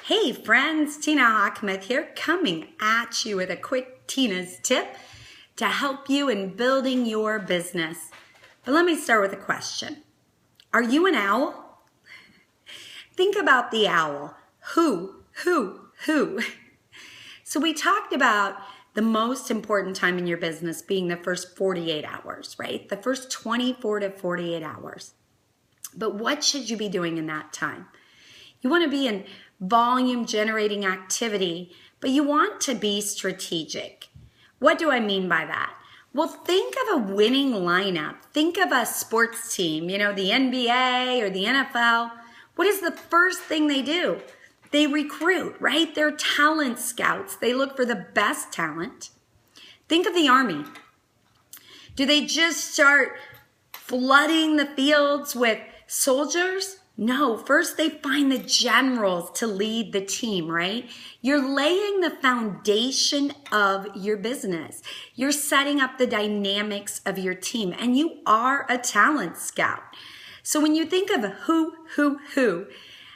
Hey friends, Tina Hochmuth here, coming at you with a quick Tina's tip to help you in building your business. But let me start with a question. Are you an owl? Think about the owl. Who? So we talked about the most important time in your business being the first 48 hours, right? The first 24 to 48 hours. But what should you be doing in that time? You want to be in volume generating activity, but you want to be strategic. What do I mean by that? Well, think of a winning lineup. Think of a sports team, the NBA or the NFL. What is the first thing they do? They recruit, right? They're talent scouts. They look for the best talent. Think of the Army. Do they just start flooding the fields with soldiers? No, first they find the generals to lead the team, right? You're laying the foundation of your business. You're setting up the dynamics of your team, and you are a talent scout. So when you think of who,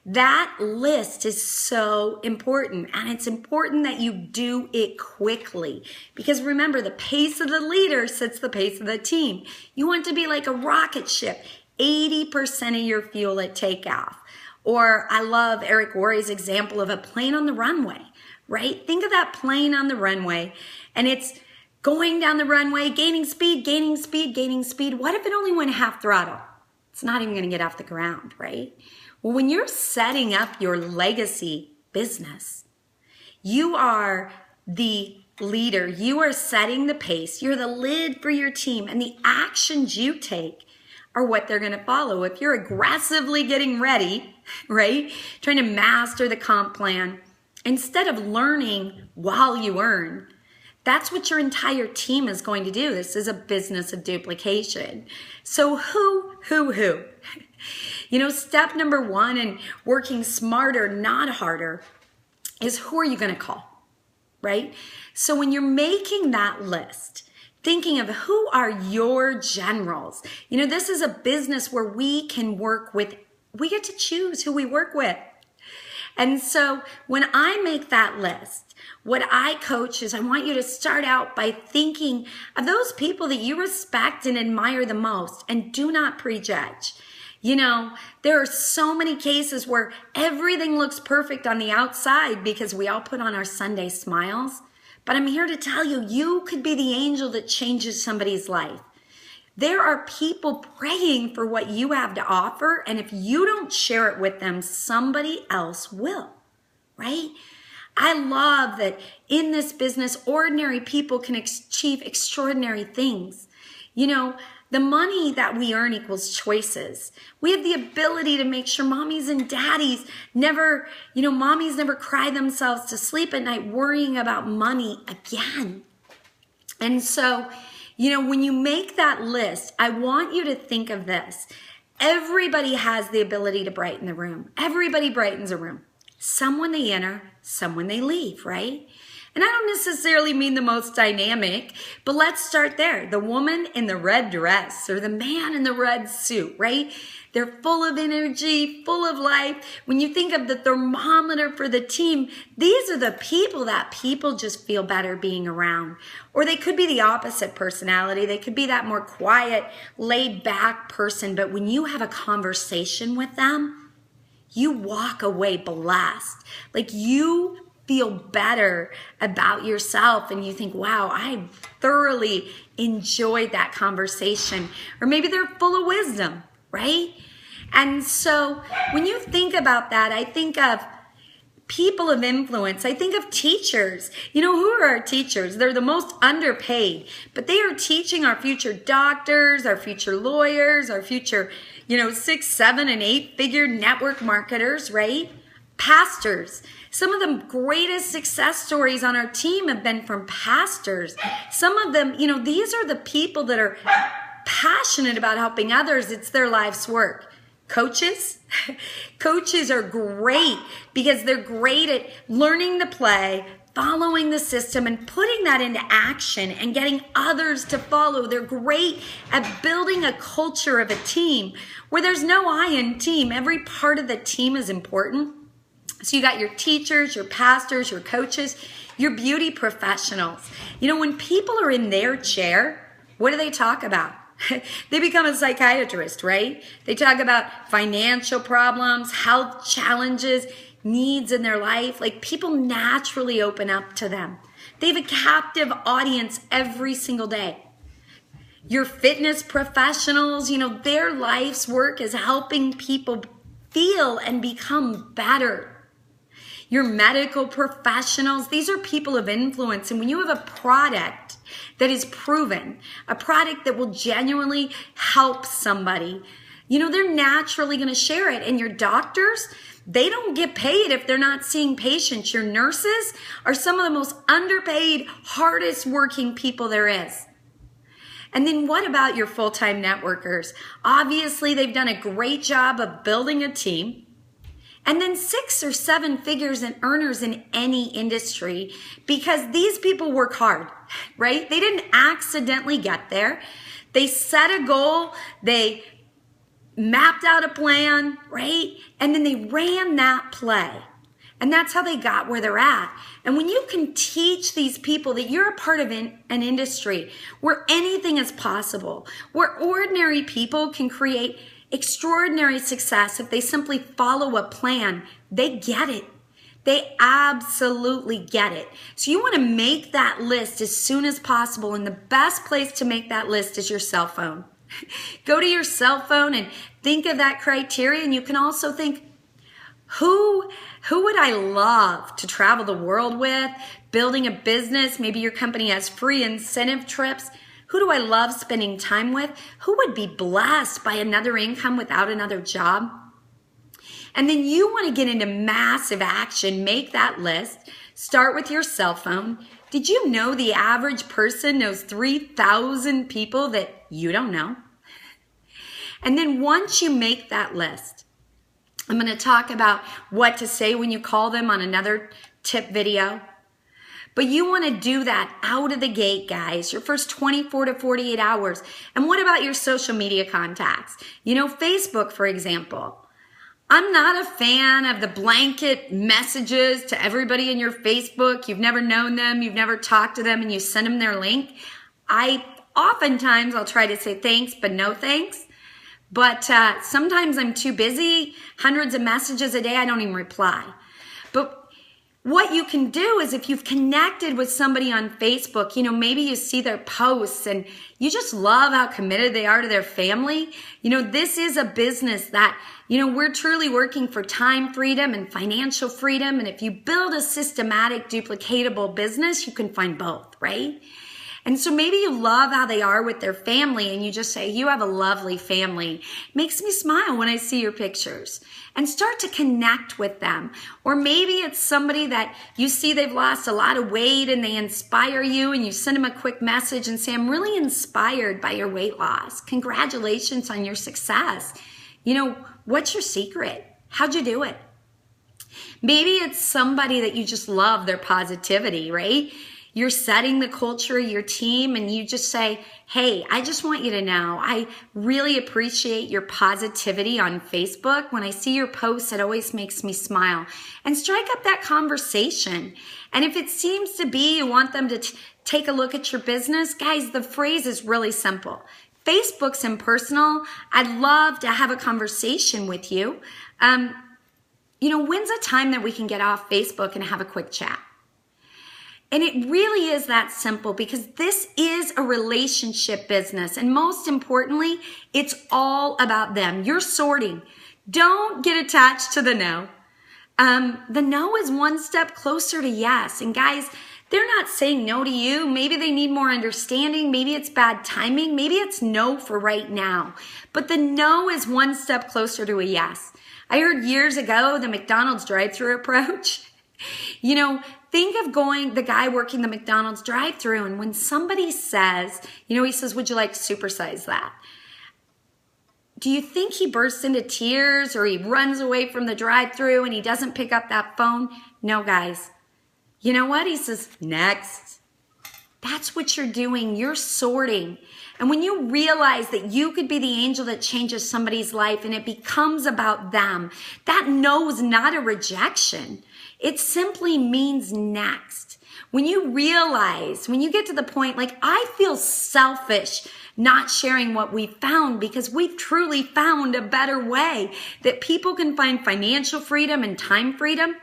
that list is so important, and it's important that you do it quickly, because remember, the pace of the leader sets the pace of the team. You want to be like a rocket ship. 80% of your fuel at takeoff. Or I love Eric Worre's example of a plane on the runway, right? Think of that plane on the runway, and it's going down the runway, gaining speed. What if it only went half throttle? It's not even going to get off the ground, right? Well, when you're setting up your legacy business, you are the leader. You are setting the pace. You're the lid for your team, and the actions you take are what they're going to follow. If you're aggressively getting ready, right, trying to master the comp plan, instead of learning while you earn, that's what your entire team is going to do. This is a business of duplication. So who? Step number one in working smarter, not harder, is who are you going to call, right? So when you're making that list, thinking of who are your generals. This is a business where we can work with, we get to choose who we work with. And so when I make that list, what I coach is I want you to start out by thinking of those people that you respect and admire the most, and do not prejudge. There are so many cases where everything looks perfect on the outside because we all put on our Sunday smiles. But I'm here to tell you, you could be the angel that changes somebody's life. There are people praying for what you have to offer, and if you don't share it with them, somebody else will, right? I love that in this business, ordinary people can achieve extraordinary things. The money that we earn equals choices. We have the ability to make sure mommies and daddies mommies never cry themselves to sleep at night worrying about money again. And so, when you make that list, I want you to think of this. Everybody has the ability to brighten the room. Everybody brightens a room. Some when they enter, some when they leave, right? And I don't necessarily mean the most dynamic, but let's start there. The woman in the red dress or the man in the red suit, right? They're full of energy, full of life. When you think of the thermometer for the team, these are the people that people just feel better being around. Or they could be the opposite personality. They could be that more quiet, laid back person. But when you have a conversation with them, you walk away blessed. Like you feel better about yourself, and you think, wow, I thoroughly enjoyed that conversation. Or maybe they're full of wisdom, right? And so when you think about that, I think of people of influence. I think of teachers. Who are our teachers? They're the most underpaid, but they are teaching our future doctors, our future lawyers, our future, 6, 7, and 8-figure network marketers, right? Pastors. Some of the greatest success stories on our team have been from pastors. Some of them, these are the people that are passionate about helping others. It's their life's work. Coaches. Coaches are great because they're great at learning the play, following the system, and putting that into action and getting others to follow. They're great at building a culture of a team where there's no I in team. Every part of the team is important. So you got your teachers, your pastors, your coaches, your beauty professionals. You know, when people are in their chair, what do they talk about? They become a psychiatrist, right? They talk about financial problems, health challenges, needs in their life. Like, people naturally open up to them. They have a captive audience every single day. Your fitness professionals, you know, their life's work is helping people feel and become better. Your medical professionals, these are people of influence. And when you have a product that is proven, a product that will genuinely help somebody, you know, they're naturally going to share it. And your doctors, they don't get paid if they're not seeing patients. Your nurses are some of the most underpaid, hardest working people there is. And then what about your full-time networkers? Obviously, they've done a great job of building a team. And then 6 or 7 figures in earners in any industry, because these people work hard, right? They didn't accidentally get there. They set a goal. They mapped out a plan, right? And then they ran that play. And that's how they got where they're at. And when you can teach these people that you're a part of an industry where anything is possible, where ordinary people can create extraordinary success if they simply follow a plan, they get it. They absolutely get it. So you want to make that list as soon as possible. And the best place to make that list is your cell phone. Go to your cell phone and think of that criteria. And you can also think, who would I love to travel the world with? Building a business. Maybe your company has free incentive trips. Who do I love spending time with? Who would be blessed by another income without another job? And then you want to get into massive action. Make that list. Start with your cell phone. Did you know the average person knows 3,000 people that you don't know? And then once you make that list, I'm going to talk about what to say when you call them on another tip video. But you want to do that out of the gate, guys, your first 24 to 48 hours. And what about your social media contacts? You know, Facebook, for example. I'm not a fan of the blanket messages to everybody in your Facebook. You've never known them, you've never talked to them, and you send them their link. Oftentimes I'll try to say thanks, but no thanks. But sometimes I'm too busy. Hundreds of messages a day, I don't even reply. But what you can do is, if you've connected with somebody on Facebook, you know, maybe you see their posts and you just love how committed they are to their family. You know, this is a business that, you know, we're truly working for time freedom and financial freedom. And if you build a systematic, duplicatable business, you can find both, right? And so maybe you love how they are with their family and you just say, you have a lovely family. It makes me smile when I see your pictures. And start to connect with them. Or maybe it's somebody that you see they've lost a lot of weight and they inspire you, and you send them a quick message and say, I'm really inspired by your weight loss. Congratulations on your success. You know, what's your secret? How'd you do it? Maybe it's somebody that you just love their positivity, right? You're setting the culture of your team and you just say, hey, I just want you to know, I really appreciate your positivity on Facebook. When I see your posts, it always makes me smile. And strike up that conversation. And if it seems to be you want them to take a look at your business, guys, the phrase is really simple. Facebook's impersonal. I'd love to have a conversation with you. You know, when's a time that we can get off Facebook and have a quick chat? And it really is that simple, because this is a relationship business. And most importantly, it's all about them. You're sorting. Don't get attached to the no. The no is one step closer to yes. And guys, they're not saying no to you. Maybe they need more understanding. Maybe it's bad timing. Maybe it's no for right now. But the no is one step closer to a yes. I heard years ago the McDonald's drive-thru approach. You know, think of the guy working the McDonald's drive-thru, and when somebody says, you know, he says, would you like to supersize that? Do you think he bursts into tears or he runs away from the drive-thru and he doesn't pick up that phone? No, guys. You know what? He says, next. That's what you're doing. You're sorting. And when you realize that you could be the angel that changes somebody's life and it becomes about them, that no is not a rejection. It simply means next. When you realize, when you get to the point, like, I feel selfish not sharing what we found because we've truly found a better way that people can find financial freedom and time freedom,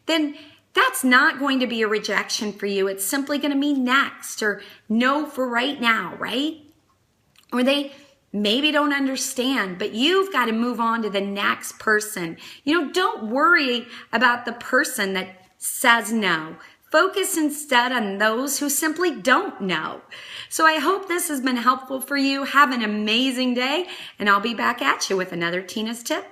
then that's not going to be a rejection for you. It's simply going to mean next or no for right now, right? Or they maybe don't understand, but you've got to move on to the next person. Don't worry about the person that says no. Focus instead on those who simply don't know. So I hope this has been helpful for you. Have an amazing day, and I'll be back at you with another Tina's Tip.